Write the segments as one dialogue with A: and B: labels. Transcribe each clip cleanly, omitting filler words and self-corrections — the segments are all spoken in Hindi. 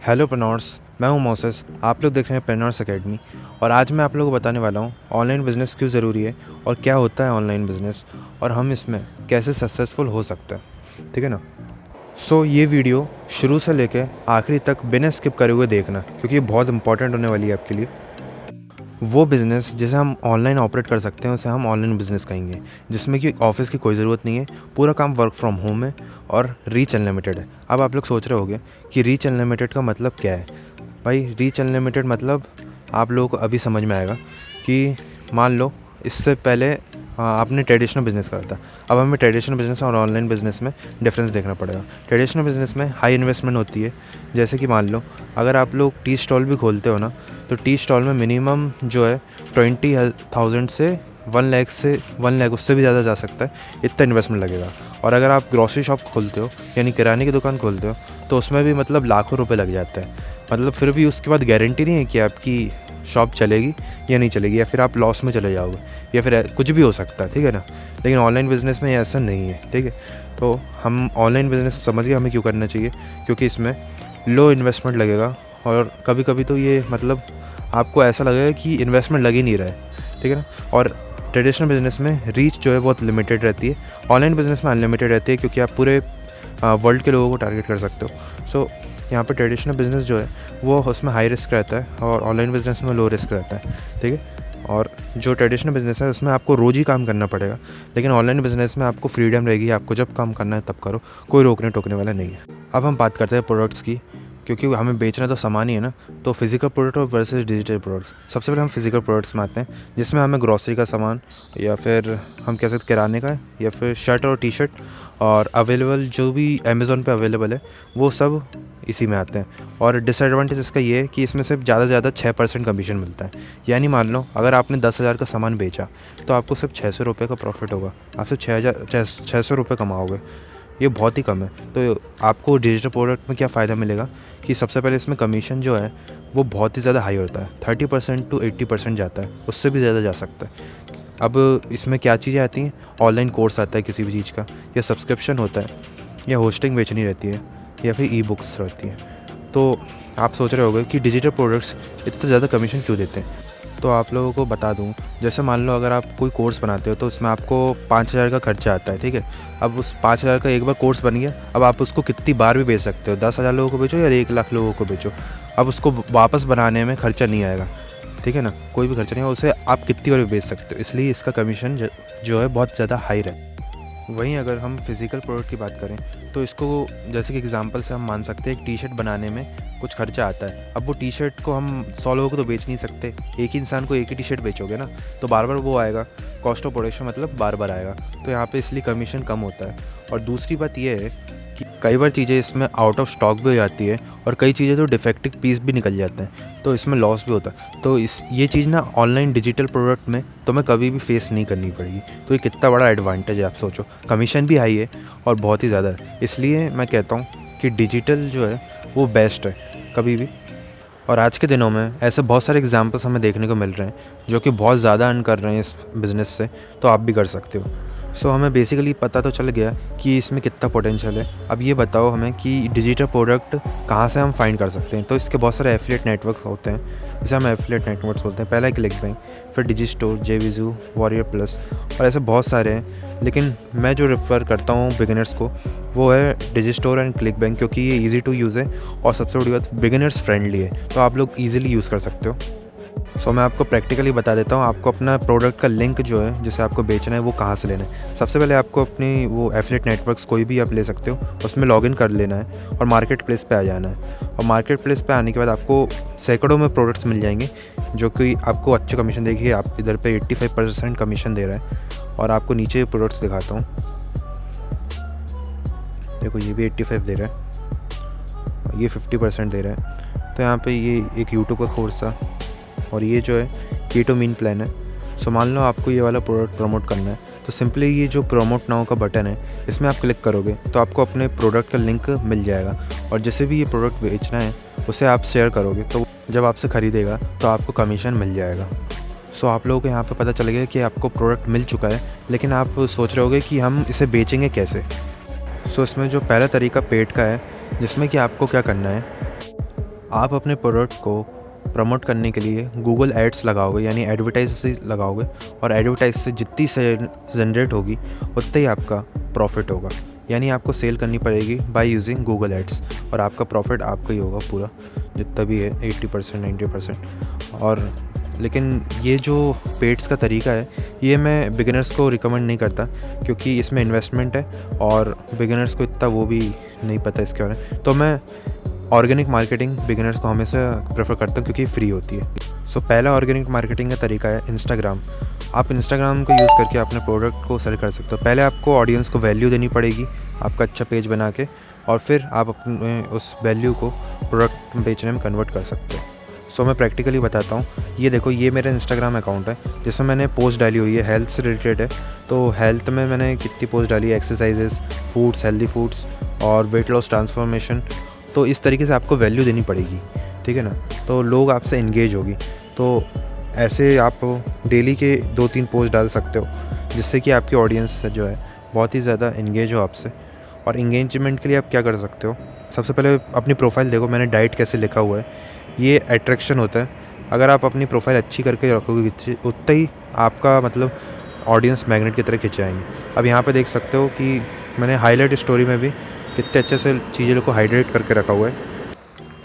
A: हेलो प्रनॉर्स, मैं हूं मोसेस। आप लोग देख रहे हैं प्रनॉर्स एकेडमी और आज मैं आप लोगों को बताने वाला हूं ऑनलाइन बिज़नेस क्यों ज़रूरी है और क्या होता है ऑनलाइन बिज़नेस और हम इसमें कैसे सक्सेसफुल हो सकते हैं। ठीक है ना। ये वीडियो शुरू से लेकर आखिरी तक बिना स्किप करे हुए देखना, क्योंकि ये बहुत इंपॉर्टेंट होने वाली है आपके लिए। वो बिज़नेस जिसे हम ऑनलाइन ऑपरेट कर सकते हैं उसे हम ऑनलाइन बिज़नेस कहेंगे, जिसमें कि ऑफिस की कोई ज़रूरत नहीं है, पूरा काम वर्क फ्रॉम होम है और रीच अनलिमिटेड है। अब आप लोग सोच रहे होंगे कि रीच अनलिमिटेड का मतलब क्या है। भाई, रीच अनलिमिटेड मतलब आप लोगों को अभी समझ में आएगा कि मान लो इससे पहले आपने ट्रेडिशनल बिज़नेस करा था। अब हमें ट्रेडिशनल बिज़नेस और ऑनलाइन बिज़नेस में डिफरेंस देखना पड़ेगा। ट्रेडिशनल बिज़नेस में हाई इन्वेस्टमेंट होती है, जैसे कि मान लो अगर आप लोग टी स्टॉल भी खोलते हो ना, तो टी स्टॉल में मिनिमम जो है 20,000 से 1 लाख से 1 लाख, उससे भी ज़्यादा जा सकता है, इतना इन्वेस्टमेंट लगेगा। और अगर आप ग्रॉसरी शॉप खोलते हो यानी किराने की दुकान खोलते हो तो उसमें भी मतलब लाखों रुपए लग जाते हैं। मतलब फिर भी उसके बाद गारंटी नहीं है कि आपकी शॉप चलेगी या नहीं चलेगी, या फिर आप लॉस में चले जाओगे, या फिर कुछ भी हो सकता है। ठीक है ना। लेकिन ऑनलाइन बिज़नेस में ऐसा नहीं है। ठीक है। तो हम ऑनलाइन बिज़नेस समझ गए हमें क्यों करना चाहिए, क्योंकि इसमें लो इन्वेस्टमेंट लगेगा और कभी कभी तो ये मतलब आपको ऐसा लगेगा कि इन्वेस्टमेंट लग ही नहीं रहा है। ठीक है ना। और ट्रेडिशनल बिज़नेस में रीच जो है बहुत लिमिटेड रहती है, ऑनलाइन बिज़नेस में अनलिमिटेड रहती है, क्योंकि आप पूरे वर्ल्ड के लोगों को टारगेट कर सकते हो। यहाँ पे ट्रेडिशनल बिज़नेस जो है वो उसमें हाई रिस्क रहता है और ऑनलाइन बिज़नेस में लो रिस्क रहता है। ठीक है। और जो ट्रेडिशनल बिज़नेस है उसमें आपको रोज़ ही काम करना पड़ेगा, लेकिन ऑनलाइन बिज़नेस में आपको फ्रीडम रहेगी, आपको जब काम करना है तब करो, कोई रोकने टोकने वाला नहीं है। अब हम बात करते हैं प्रोडक्ट्स की, क्योंकि हमें बेचना तो सामान ही है ना। तो फिजिकल प्रोडक्ट और वर्सेस डिजिटल प्रोडक्ट्स। सबसे पहले हम फिजिकल प्रोडक्ट्स में आते हैं, जिसमें हमें ग्रॉसरी का सामान, या फिर हम कह सकते किराने का, या फिर शर्ट और टी शर्ट और अवेलेबल जो भी अमेज़ॉन पे अवेलेबल है वो सब इसी में आते हैं। और डिसएडवांटेज इसका ये है कि इसमें सिर्फ ज़्यादा से ज़्यादा 6% कमीशन मिलता है। यानी मान लो अगर आपने 10,000 का सामान बेचा तो आपको सिर्फ 600 रुपये का प्रॉफिट होगा, आप सिर्फ 600 रुपये कमाओगे। ये बहुत ही कम है। तो आपको डिजिटल प्रोडक्ट में क्या फ़ायदा मिलेगा कि सबसे पहले इसमें कमीशन जो है वो बहुत ही ज़्यादा हाई होता है, 30% to 80% जाता है, उससे भी ज़्यादा जा सकता है। अब इसमें क्या चीज़ें आती हैं, ऑनलाइन कोर्स आता है किसी भी चीज़ का, या सब्सक्रिप्शन होता है, या होस्टिंग बेचनी रहती है, या फिर ई बुक्स रहती हैं। तो आप सोच रहे होंगे कि डिजिटल प्रोडक्ट्स इतना ज़्यादा कमीशन क्यों देते हैं। तो आप लोगों को बता दूं, जैसे मान लो अगर आप कोई कोर्स बनाते हो तो उसमें आपको 5,000 का खर्चा आता है। ठीक है। अब उस 5,000 का एक बार कोर्स बन गया, अब आप उसको कितनी बार भी बेच सकते हो, 10,000 लोगों को बेचो या 1 लाख लोगों को बेचो, अब उसको वापस बनाने में खर्चा नहीं आएगा। ठीक है ना। कोई भी खर्चा नहीं है, उसे आप कितनी बार भी बेच सकते हो, इसलिए इसका कमीशन जो है बहुत ज़्यादा हाई रहता है। वहीं अगर हम फिज़िकल प्रोडक्ट की बात करें तो इसको जैसे कि एग्जांपल से हम मान सकते हैं एक टी शर्ट बनाने में कुछ खर्चा आता है। अब वो टी शर्ट को हम 100 लोगों को तो बेच नहीं सकते, एक ही इंसान को एक ही टी शर्ट बेचोगे ना, तो बार बार वो आएगा, कॉस्ट ऑफ प्रोडक्शन मतलब बार बार आएगा, तो यहाँ पे इसलिए कमीशन कम होता है। और दूसरी बात ये है कि कई बार चीज़ें इसमें आउट ऑफ स्टॉक भी हो जाती है और कई चीज़ें तो डिफेक्टिव पीस भी निकल जाते हैं, तो इसमें लॉस भी होता है। तो ये चीज़ ना ऑनलाइन डिजिटल प्रोडक्ट में तुम्हें कभी भी फेस नहीं करनी पड़ेगी। तो ये कितना बड़ा एडवांटेज है, आप सोचो। कमीशन भी हाई है और बहुत ही ज़्यादा है, इसलिए मैं कहता हूँ कि डिजिटल जो है वो बेस्ट है कभी भी। और आज के दिनों में ऐसे बहुत सारे एग्जांपल्स हमें देखने को मिल रहे हैं जो कि बहुत ज़्यादा अर्न कर रहे हैं इस बिज़नेस से, तो आप भी कर सकते हो। हमें बेसिकली पता तो चल गया कि इसमें कितना पोटेंशियल है। अब ये बताओ हमें कि डिजिटल प्रोडक्ट कहाँ से हम फाइंड कर सकते हैं। तो इसके बहुत सारे एफिलिएट नेटवर्क होते हैं, जिसे हम एफिलिएट नेटवर्क्स बोलते हैं। पहला है क्लिक बैंक, फिर डिजी स्टोर, जेविज़ू, वॉरियर प्लस, और ऐसे बहुत सारे हैं। लेकिन मैं जो रेफ़र करता हूँ बिगिनर्स को वो है डिजी स्टोर एंड क्लिक बैंक, क्योंकि ये ईज़ी टू यूज़ है और सबसे बड़ी बात बिगिनर्स फ्रेंडली है, तो आप लोग ईज़िली यूज़ कर सकते हो। मैं आपको प्रैक्टिकली बता देता हूँ, आपको अपना प्रोडक्ट का लिंक जो है जिसे आपको बेचना है वो कहाँ से लेना है। सबसे पहले आपको अपनी वो एफिलिएट नेटवर्क्स कोई भी आप ले सकते हो, उसमें लॉगिन कर लेना है और मार्केट प्लेस पे आ जाना है। और मार्केट प्लेस पे आने के बाद आपको सैकड़ों में प्रोडक्ट्स मिल जाएंगे जो कि आपको अच्छे कमीशन देगी। आप इधर पे 85% कमीशन दे रहे हैं और आपको नीचे प्रोडक्ट्स दिखाता हूँ। देखो ये भी 85 दे रहा है, ये 50% दे रहा है। तो यहाँ पर ये एक यूट्यूब का कोर्स था और ये जो है कीटो मीन प्लान है। मान लो आपको ये वाला प्रोडक्ट प्रमोट करना है, तो सिंपली ये जो प्रमोट नाउ का बटन है इसमें आप क्लिक करोगे तो आपको अपने प्रोडक्ट का लिंक मिल जाएगा, और जैसे भी ये प्रोडक्ट बेचना है उसे आप शेयर करोगे तो जब आपसे ख़रीदेगा तो आपको कमीशन मिल जाएगा। आप लोगों को यहाँ पे पता चल गया कि आपको प्रोडक्ट मिल चुका है, लेकिन आप सोच रहे होगे कि हम इसे बेचेंगे कैसे। इसमें जो पहला तरीका पेड का है, जिसमें कि आपको क्या करना है, आप अपने प्रोडक्ट को प्रमोट करने के लिए गूगल एड्स लगाओगे, यानी एडवर्टाइज लगाओगे, और एडवर्टाइज से जितनी सेल जनरेट होगी उतना ही आपका प्रॉफिट होगा। यानी आपको सेल करनी पड़ेगी बाय यूजिंग गूगल एड्स, और आपका प्रॉफिट आपका ही होगा पूरा, जितना भी है 80% 90%। और लेकिन ये जो पेड्स का तरीका है, ये मैं बिगिनर्स को रिकमेंड नहीं करता, क्योंकि इसमें इन्वेस्टमेंट है और बिगिनर्स को इतना वो भी नहीं पता इसके बारे में। तो मैं ऑर्गेनिक मार्केटिंग बिगिनर्स को हमेशा प्रेफर करता हूँ, क्योंकि फ्री होती है। सो पहला ऑर्गेनिक मार्केटिंग का तरीका है इंस्टाग्राम। आप इंस्टाग्राम को यूज़ करके अपने प्रोडक्ट को सेल कर सकते हो। पहले आपको ऑडियंस को वैल्यू देनी पड़ेगी आपका अच्छा पेज बना के, और फिर आप अपने उस वैल्यू को प्रोडक्ट बेचने में कन्वर्ट कर सकते हो। सो मैं प्रैक्टिकली बताता हूँ। ये देखो, ये मेरा इंस्टाग्राम अकाउंट है जिसमें मैंने पोस्ट डाली हुई है, हेल्थ से रिलेटेड है। तो हेल्थ में मैंने कितनी पोस्ट डाली है, एक्सरसाइजेस, फूड्स, हेल्दी फूड्स और वेट लॉस ट्रांसफॉर्मेशन। तो इस तरीके से आपको वैल्यू देनी पड़ेगी, ठीक है ना, तो लोग आपसे इंगेज होगी। तो ऐसे आप डेली के 2-3 पोस्ट डाल सकते हो, जिससे कि आपकी ऑडियंस जो है बहुत ही ज़्यादा इंगेज हो आपसे। और इंगेजमेंट के लिए आप क्या कर सकते हो, सबसे पहले अपनी प्रोफाइल देखो, मैंने डाइट कैसे लिखा हुआ है, ये अट्रैक्शन होता है। अगर आप अपनी प्रोफाइल अच्छी करके रखोगे उतना ही आपका मतलब ऑडियंस मैग्नेट की तरह खिंच जाएंगे। अब यहाँ पे देख सकते हो कि मैंने हाईलाइट स्टोरी में भी कितने अच्छे से चीज़ों को हाईलाइट करके रखा हुआ है।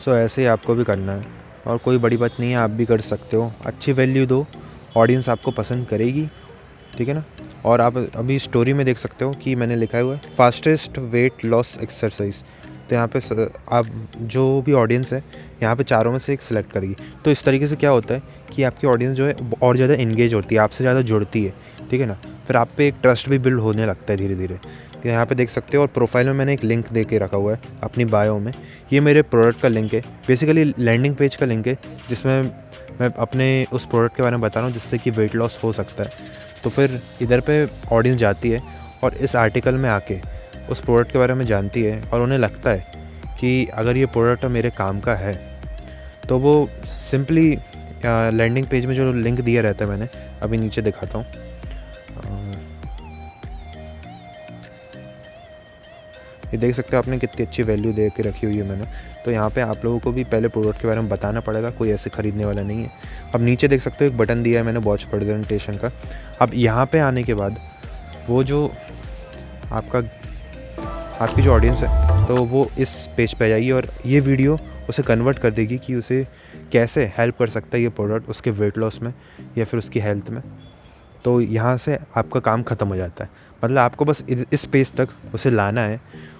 A: सो ऐसे ही आपको भी करना है, और कोई बड़ी बात नहीं है, आप भी कर सकते हो। अच्छी वैल्यू दो, ऑडियंस आपको पसंद करेगी, ठीक है ना। और आप अभी स्टोरी में देख सकते हो कि मैंने लिखा हुआ है फास्टेस्ट वेट लॉस एक्सरसाइज। तो यहाँ पे आप जो भी ऑडियंस है यहाँ पे चारों में से एक सिलेक्ट करेगी। तो इस तरीके से क्या होता है कि आपकी ऑडियंस जो है और ज़्यादा इंगेज होती है, आपसे ज़्यादा जुड़ती है, ठीक है ना। फिर आप पे एक ट्रस्ट भी बिल्ड होने लगता है धीरे धीरे। तो यहाँ पे देख सकते हो, और प्रोफाइल में मैंने एक लिंक दे के रखा हुआ है अपनी बायो में। ये मेरे प्रोडक्ट का लिंक है, बेसिकली लैंडिंग पेज का लिंक है, जिसमें मैं अपने उस प्रोडक्ट के बारे में बता रहा हूँ जिससे कि वेट लॉस हो सकता है। तो फिर इधर पे ऑडियंस जाती है और इस आर्टिकल में आके उस प्रोडक्ट के बारे में जानती है, और उन्हें लगता है कि अगर ये प्रोडक्ट मेरे काम का है, तो वो सिंपली लैंडिंग पेज में जो लिंक दिया रहता है, मैंने अभी नीचे दिखाता हूँ। ये देख सकते हो आपने कितनी अच्छी वैल्यू दे के रखी हुई है मैंने। तो यहाँ पे आप लोगों को भी पहले प्रोडक्ट के बारे में बताना पड़ेगा, कोई ऐसे ख़रीदने वाला नहीं है। अब नीचे देख सकते हो एक बटन दिया है मैंने वॉच प्रेजेंटेशन का। अब यहाँ पे आने के बाद वो जो आपकी जो ऑडियंस है, तो वो इस पेज पे आ जाएगी, और ये वीडियो उसे कन्वर्ट कर देगी कि उसे कैसे हेल्प कर सकता है ये प्रोडक्ट उसके वेट लॉस में या फिर उसकी हेल्थ में। तो यहाँ से आपका काम ख़त्म हो जाता है। मतलब आपको बस इस पेज तक उसे लाना है,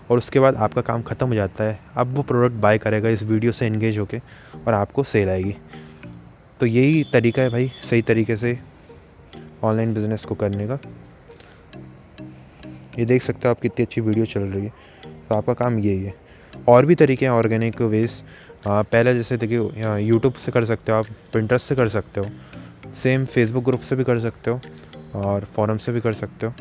A: और उसके बाद आपका काम ख़त्म हो जाता है। अब वो प्रोडक्ट बाय करेगा इस वीडियो से इंगेज होके, और आपको सेल आएगी। तो यही तरीका है भाई, सही तरीके से ऑनलाइन बिज़नेस को करने का। ये देख सकते हो आप कितनी अच्छी वीडियो चल रही है। तो आपका काम यही है। और भी तरीके हैं ऑर्गेनिक वेज। पहले जैसे देखिए, यूट्यूब से कर सकते हो आप, पिंटरेस्ट से कर सकते हो, सेम फेसबुक ग्रुप से भी कर सकते हो, और फोरम से भी कर सकते हो।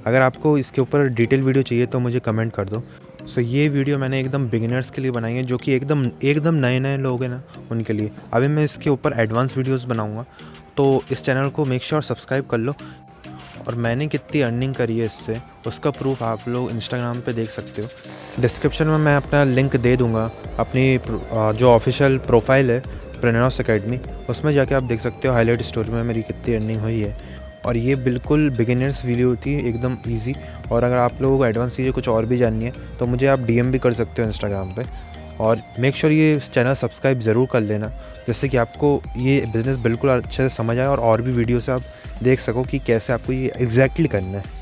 A: अगर आपको इसके ऊपर डिटेल वीडियो चाहिए तो मुझे कमेंट कर दो। सो ये वीडियो मैंने एकदम बिगिनर्स के लिए बनाई है, जो कि एकदम नए लोग हैं ना, उनके लिए। अभी मैं इसके ऊपर एडवांस वीडियोस बनाऊंगा, तो इस चैनल को मेक श्योर सब्सक्राइब कर लो। और मैंने कितनी अर्निंग करी है इससे, उसका प्रूफ आप लोग इंस्टाग्राम पे देख सकते हो। डिस्क्रिप्शन में मैं अपना लिंक दे दूँगा, अपनी जो ऑफिशियल प्रोफाइल है प्रेरणास एकेडमी, उसमें जाके आप देख सकते हो हाईलाइट स्टोरी में मेरी कितनी अर्निंग हुई है। और ये बिल्कुल बिगिनर्स वीडियो थी, एकदम इजी। और अगर आप लोगों को एडवांस चीज़ें कुछ और भी जाननी है तो मुझे आप डीएम भी कर सकते हो इंस्टाग्राम पे। और मेक श्योर ये चैनल सब्सक्राइब ज़रूर कर लेना, जिससे कि आपको ये बिज़नेस बिल्कुल अच्छे से समझ आए, और भी वीडियो से आप देख सको कि कैसे आपको ये एग्जैक्टली करना है।